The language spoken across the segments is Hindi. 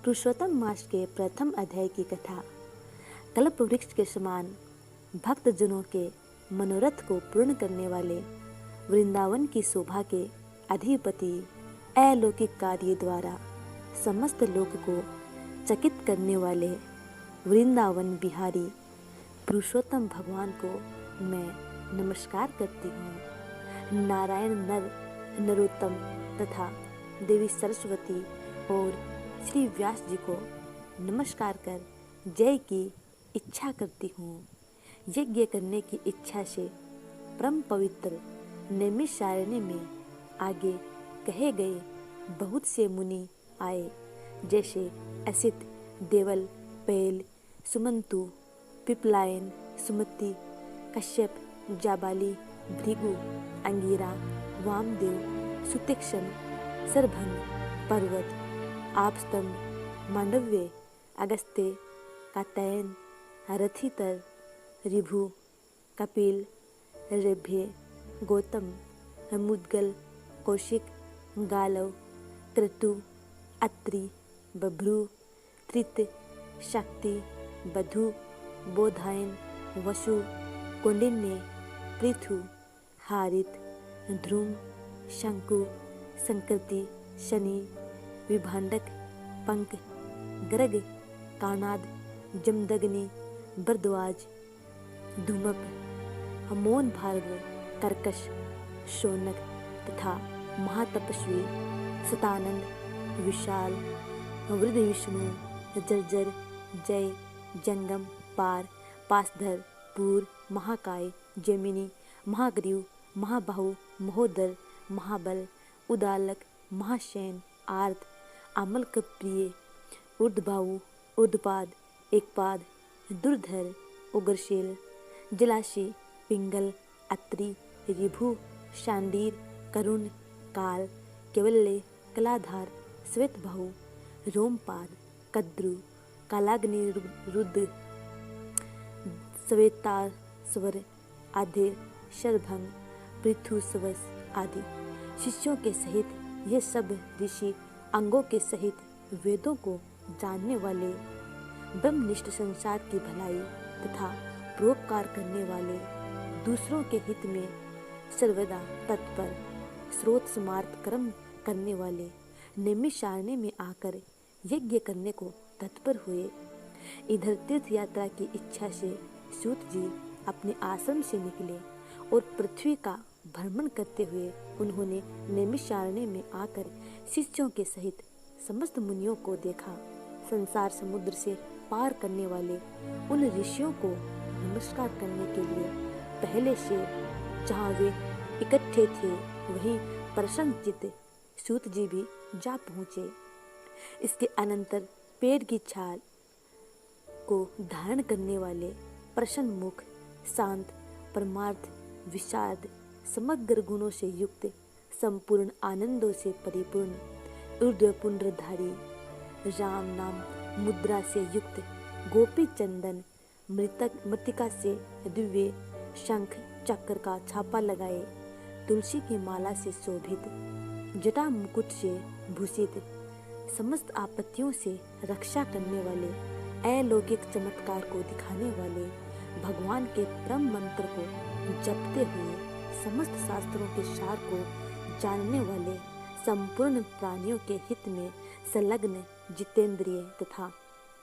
पुरुषोत्तम मास के प्रथम अध्याय की कथा। कल्प वृक्ष के समान भक्त जनों के मनोरथ को पूर्ण करने वाले वृंदावन की शोभा के अधिपति अलौकिक कार्य द्वारा समस्त लोक को चकित करने वाले वृंदावन बिहारी पुरुषोत्तम भगवान को मैं नमस्कार करती हूँ। नारायण नर नरोत्तम तथा देवी सरस्वती और श्री व्यास जी को नमस्कार कर जय की इच्छा करती हूँ। यज्ञ करने की इच्छा से परम पवित्र नैमिषारण्य में आगे कहे गए बहुत से मुनि आए, जैसे असित, देवल, पैल, सुमंतु, पिपलायन, सुमति, कश्यप, जाबाली, भृगु, अंगिरा, वामदेव, सुतीक्षण, सरभंग, पर्वत, आपस्तंभ, मांडव्य, अगस्त्य, कात्यायन, रथितर, ऋभु, कपिल, रभ्य, गौतम, मुद्गल, कौशिक, गालव, क्रतु, अत्रि, बभ्रु, त्रित, शक्ति, बधु, बोधायन, वसु, कौंडिन्य, पृथु, हारित, ध्रुम, शंकु, संकृति, शनि, विभांडक, पंक, गर्ग, कानाद, जमदग्नि, भरद्वाज, धूमप, हमोन, भार्गव, कर्कश, शौनक तथा महातपस्वी सतानंद, विशाल, वृद्ध, विष्णु, जर्जर, जय, जंगम, पार, पासधर, पूर, महाकाय, जैमिनी, महाग्रीव, महाबाहु, महोदर, महाबल, उदालक, महाशैन, आर्त, आमलक प्रिय, ऊर्ध्वबाहु, ऊर्ध्वपाद, एकपाद, दुर्धर, उग्रशील, जलाशी, पिंगल, अत्रि, ऋभु, शांडीर, करुण, काल, केवल्य, कलाधार, श्वेतबाहु, रोमपाद, कद्रु, कालाग्नि, रुद्र, श्वेतास्वर आदि, शरभंग, पृथुसवस आदि शिष्यों के सहित ये सब ऋषि अंगों के सहित वेदों को जानने वाले, ब्रह्मनिष्ठ संसार की भलाई तथा परोपकार करने वाले, दूसरों के हित में सर्वदा तत्पर, स्रोत समार्थ कर्म करने वाले नैमिषारण्य में आकर यज्ञ करने को तत्पर हुए। इधर तीर्थ यात्रा की इच्छा से सूत जी अपने आश्रम से निकले और पृथ्वी का भ्रमण करते हुए उन्होंने नैमिषारण्य में आकर शिष्यों के सहित समस्त मुनियों को देखा। संसार समुद्र से पार करने वाले उन ऋषियों को नमस्कार करने के लिए पहले से जहाँ वे इकट्ठे थे वहीं प्रसन्नचित्त सूत जी भी जा पहुँचे। इसके अनंतर पेड़ की छाल को धारण करने वाले प्रसन्न मुख, शांत, परमार्थ, विषाद, समग्र गुणों से युक्त, संपूर्ण आनंदों से परिपूर्ण, ऊर्ध्वपुंड्रधारी, राम नाम मुद्रा से युक्त, गोपी चंदन मृतिका से दिव्य शंख चक्र का छापा लगाए, तुलसी की माला से शोभित, जटा मुकुट से भूषित, समस्त आपत्तियों से रक्षा करने वाले, अलौकिक चमत्कार को दिखाने वाले, भगवान के परम मंत्र को जपते हुए समस्त शास्त्रों के सार को जानने वाले, संपूर्ण प्राणियों के हित में संलग्न, जितेंद्रिय तथा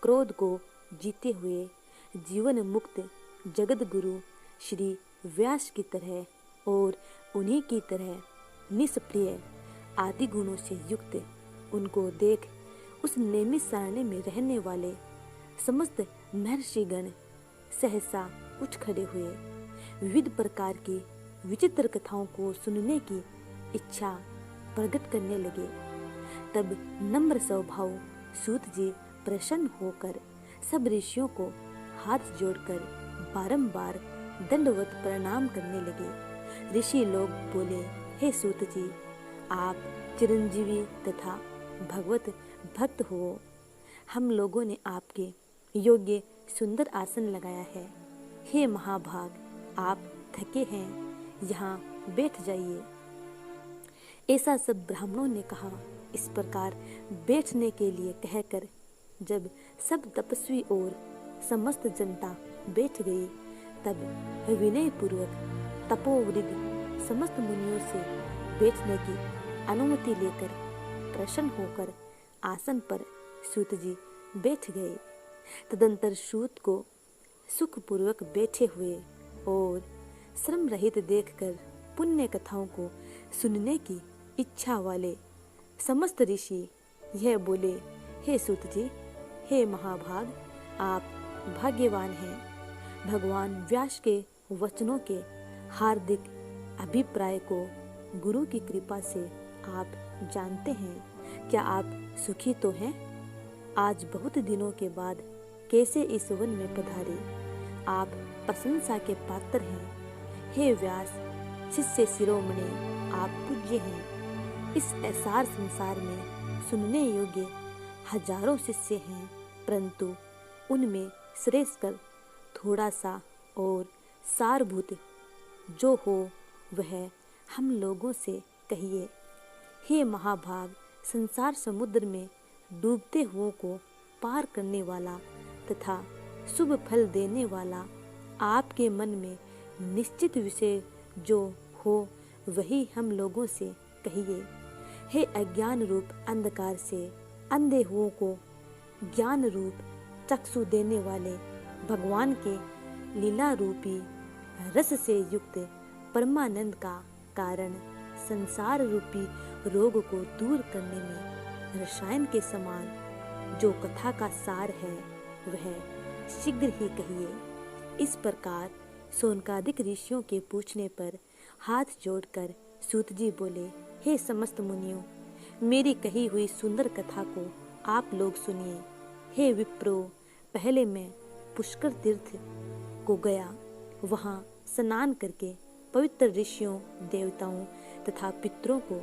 क्रोध को जीते हुए जीवन मुक्त जगत गुरु श्री व्यास की तरह और उन्हीं की तरह निष्प्रिय आदि गुणों से युक्त उनको देख उस नैमिषारण्य में रहने वाले समस्त महर्षिगण सहसा उठ खड़े हुए। विविध प्रकार की विचित्र कथाओं को सुनने की इच्छा प्रकट करने लगे। तब नम्र स्वभाव सूत जी प्रसन्न होकर सब ऋषियों को हाथ जोड़कर बारंबार दंडवत प्रणाम करने लगे। ऋषि लोग बोले, हे सूत जी, आप चिरंजीवी तथा भगवत भक्त हो। हम लोगों ने आपके योग्य सुंदर आसन लगाया है। हे महाभाग, आप थके हैं, यहाँ बैठ जाइए। ऐसा सब ब्राह्मणों ने कहा। इस प्रकार बैठने के लिए कहकर जब सब तपस्वी और समस्त जनता बैठ गई, तब विनय पूर्वक तपोवृद्ध समस्त मुनियों से बैठने की अनुमति लेकर प्रसन्न होकर आसन पर सूत जी बैठ गए। तदंतर सूत को सुखपूर्वक बैठे हुए और श्रम रहित देखकर पुण्य कथाओं को सुनने की इच्छा वाले समस्त ऋषि यह बोले, हे सूत जी, हे महाभाग, आप भाग्यवान हैं। भगवान व्यास के वचनों के हार्दिक अभिप्राय को गुरु की कृपा से आप जानते हैं। क्या आप सुखी तो हैं? आज बहुत दिनों के बाद कैसे इस वन में पधारे? आप प्रशंसा के पात्र हैं। हे व्यास, शिष्य शिरोमणि, आप पूज्य हैं। इस ऐसार संसार में सुनने योग्य हजारों शिष्य हैं, परंतु उनमें श्रेष्ठ कर थोड़ा सा और सारभूत जो हो वह हम लोगों से कहिए। हे महाभाग, संसार समुद्र में डूबते हुओं को पार करने वाला तथा शुभ फल देने वाला, आपके मन में निश्चित विषय जो हो वही हम लोगों से कहिए। हे अज्ञान रूप अंधकार से अंधे हुओं को ज्ञान रूप चक्षु देने वाले, भगवान के लीला रूपी रस से युक्त परमानंद का कारण, संसार रूपी रोग को दूर करने में रसायन के समान जो कथा का सार है वह शीघ्र ही कहिए। इस प्रकार शौनकादिक ऋषियों के पूछने पर हाथ जोड़कर सूत जी बोले, हे समस्त मुनियों, मेरी कही हुई सुंदर कथा को आप लोग सुनिए। हे विप्रो, पहले मैं पुष्कर तीर्थ को गया। वहाँ स्नान करके पवित्र ऋषियों, देवताओं तथा पितरों को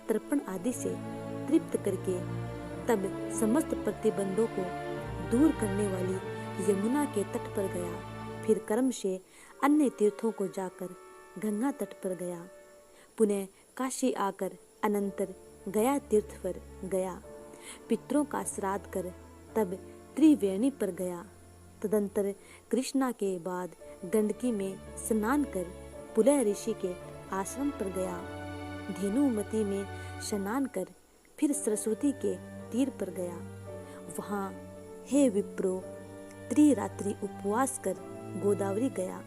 तर्पण आदि से तृप्त करके तब समस्त प्रतिबंधों को दूर करने वाली यमुना के तट पर गया। फिर कर्म से अन्य तीर्थों को जाकर गंगा तट पर गया। पुनः काशी आकर अनंतर गया तीर्थ पर गया। पितरों का श्राद्ध कर तब त्रिवेणी पर गया। तदंतर कृष्णा के बाद गंडकी में स्नान कर पुलह ऋषि के आश्रम पर गया। धेनुमती में स्नान कर फिर सरस्वती के तीर पर गया। वहाँ हे विप्रो, त्रिरात्रि उपवास कर गोदावरी गया।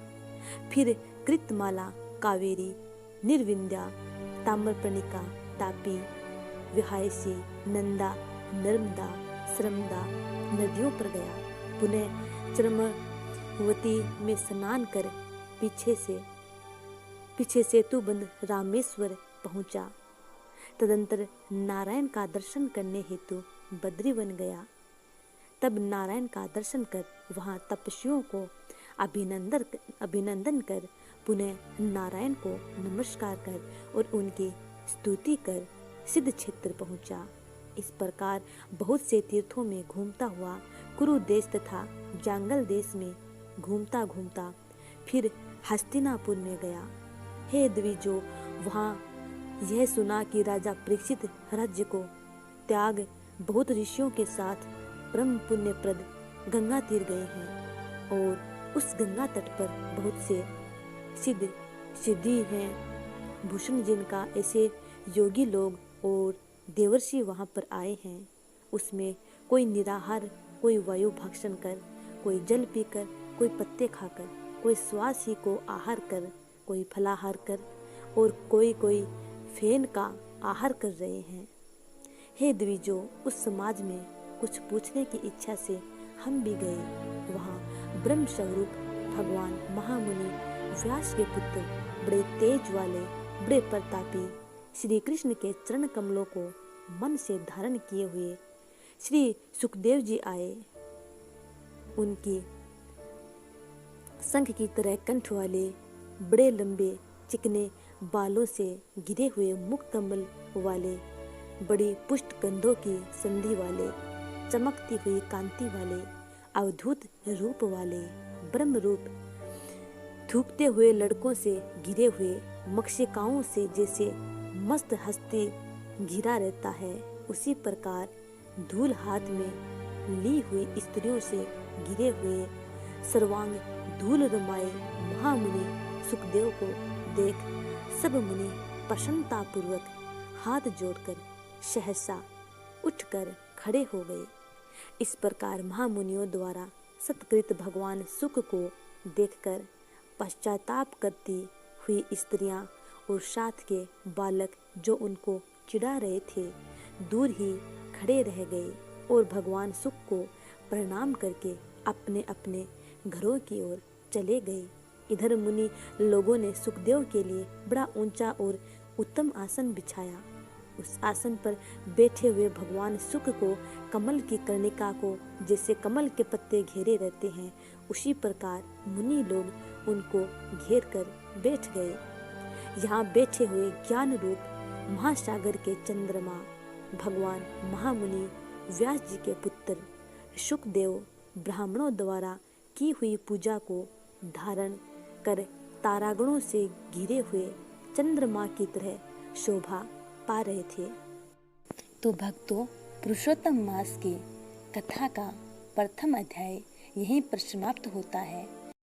फिर कृतमाला, कावेरी, निर्विंध्या, ताम्रपर्णिका, तापी, विहायसी, नंदा, नर्मदा, श्रमदा नदियों पर गया। पुनः चरमवती में स्नान कर पीछे सेतुबंध रामेश्वर पहुंचा। तदंतर नारायण का दर्शन करने हेतु बद्रीवन गया। तब नारायण का दर्शन कर वहां तपस्वियों को अभिनंदन कर पुनः नारायण को नमस्कार कर और उनकी स्तुति कर सिद्ध क्षेत्र पहुंचा। इस प्रकार बहुत से तीर्थों में घूमता हुआ कुरु देश तथा जांगल देश में घूमता घूमता फिर हस्तिनापुर में गया। हे द्विजो, वहाँ यह सुना कि राजा परीक्षित राज्य को त्याग बहुत ऋषियों के साथ परम पुण्यप्रद गंगा तीर गए हैं और उस गंगा तट पर बहुत से सिद्धि हैं। भूषण जिनका ऐसे योगी लोग और देवर्षि वहाँ पर आए हैं। उसमें कोई निराहार, कोई वायु भक्षण कर, कोई जल पीकर, कोई पत्ते खाकर, कोई श्वास ही को आहार कर, कोई फलाहार कर और कोई फेन का आहार कर रहे हैं। हे द्विजो, उस समाज में कुछ पूछने की इच्छा से हम भी गए। वहाँ ब्रह्म स्वरूप भगवान महामुनि व्यास के पुत्र, बड़े तेज वाले, बड़े प्रतापी श्री कृष्ण के चरण कमलों को मन से धारण किए हुए श्री सुखदेव जी आए। उनकी शंख की तरह कंठ वाले, बड़े लंबे चिकने बालों से घिरे हुए मुख कमल वाले, बड़ी पुष्ट कंधों की संधि वाले, चमकती हुई कांति वाले, अवधूत रूप वाले, ब्रह्म रूप थूकते हुए लड़कों से घिरे हुए, मक्षिकाओं से जैसे मस्त हस्ती घिरा रहता है, उसी प्रकार धूल हाथ में ली हुई स्त्रियों से घिरे हुए सर्वांग धूल रमाए महामुनि सुखदेव को देख सब मुनि प्रसन्नतापूर्वक हाथ जोड़कर सहसा उठकर खड़े हो गए। इस प्रकार महामुनियों द्वारा सत्कृत भगवान सुख को देखकर पश्चाताप करती हुई स्त्रियां और साथ के बालक जो उनको चिढ़ा रहे थे दूर ही खड़े रह गए और भगवान सुख को प्रणाम करके अपने अपने घरों की ओर चले गए। इधर मुनि लोगों ने सुखदेव के लिए बड़ा ऊंचा और उत्तम आसन बिछाया। उस आसन पर बैठे हुए भगवान सुख को कमल की कर्णिका को जैसे कमल के पत्ते घेरे रहते हैं उसी प्रकार मुनि लोग उनको घेर कर बैठ गए। यहाँ बैठे हुए ज्ञान रूप महासागर के चंद्रमा भगवान महामुनि व्यास जी के पुत्र शुकदेव ब्राह्मणों द्वारा की हुई पूजा को धारण कर तारागणों से घिरे हुए चंद्रमा की तरह शोभा पा रहे थे। तो भक्तों, पुरुषोत्तम मास की कथा का प्रथम अध्याय यहीं पर समाप्त होता है।